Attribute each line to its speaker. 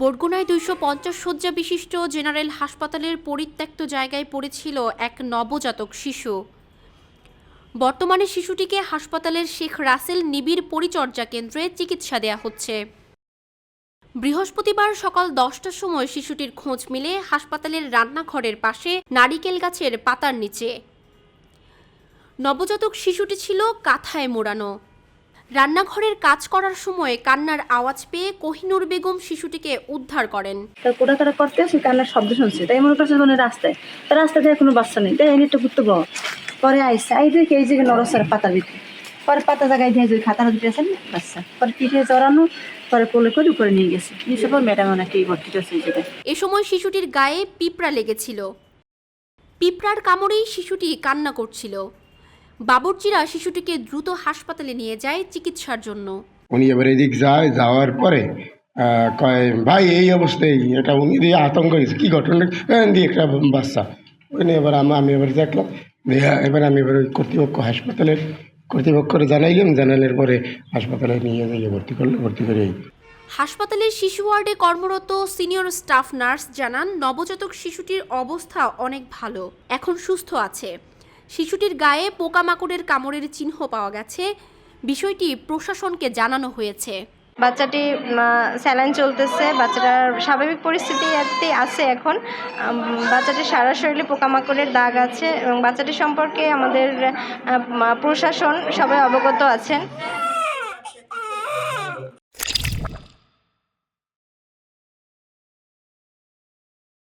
Speaker 1: বরগুনায় ২৫০ শয্যা বিশিষ্ট জেনারেল হাসপাতালের পরিত্যক্ত জায়গায় পড়েছিল এক নবজাতক শিশু। বর্তমানে শিশুটিকে হাসপাতালের শেখ রাসেল নিবিড় পরিচর্যা কেন্দ্রে চিকিৎসা দেয়া হচ্ছে। বৃহস্পতিবার সকাল ১০টার সময় শিশুটির খোঁজ মিলে হাসপাতালের রান্নাঘরের পাশে নারিকেল গাছের পাতার নিচে। নবজাতক শিশুটি ছিল কাঁথায় মোড়ানো। রান্নাঘরের কাজ করার সময় কান্নার আওয়াজ পেয়ে কোহিনুর বেগম শিশুটিকে উদ্ধার করেন।
Speaker 2: কোটাকাটা করতে সে কান্নার শব্দ শুনছে, তাই মনে করছে মানে রাস্তায় দিয়ে কোনো বাচ্চা নেই, তাই এনে একটু ঘুরতে পাবো। পরে আইসে আই দেখে এই যে নরসের পাতার ভিতরে, পরে পাতা জায়গায় দিয়ে খাতাটা দিতে আসেন বাচ্চা, পরে পিঠে জড়ানো, পরে কোলে করে উপরে নিয়ে গেছে। নিয়ে পর ম্যাডাম অনেকে ভর্তি করছে।
Speaker 1: এ সময় শিশুটির গায়ে পিঁপড়া লেগেছিল। পিঁপড়ার কামড়েই শিশুটি কান্না করছিল। বাবুর্চিরা শিশুটিকে দ্রুত হাসপাতালে নিয়ে যায় চিকিৎসার জন্য।
Speaker 3: উনি এবার এদিক যাওয়ার পরে কয় ভাই এই অবস্থায় এটা উনি দিয়ে আতঙ্ক হয়েছে, কী ঘটনা দিয়ে একটা বাচ্চা ওখানে। এবার আমি এবার দেখলাম, এবার আমি এবার ওই কর্তৃপক্ষরে জানাইলাম, জানানোর পরে হাসপাতালে নিয়ে যাইয়ে ভর্তি করলো, ভর্তি করে
Speaker 1: হাসপাতালের শিশু ওয়ার্ডে কর্মরত সিনিয়র স্টাফ নার্স জানান, নবজাতক শিশুটির অবস্থা অনেক ভালো, এখন সুস্থ আছে। শিশুটির গায়ে পোকামাকড়ের কামড়ের চিহ্ন পাওয়া গেছে। বিষয়টি প্রশাসনকে জানানো হয়েছে।
Speaker 4: বাচ্চাটি স্যালাইন চলতেছে, বাচ্চাটার স্বাভাবিক পরিস্থিতি আছে এখন। বাচ্চাটির সারা শরীরে পোকামাকড়ের দাগ আছে এবং বাচ্চাটি সম্পর্কে আমাদের প্রশাসন সবাই অবগত আছেন।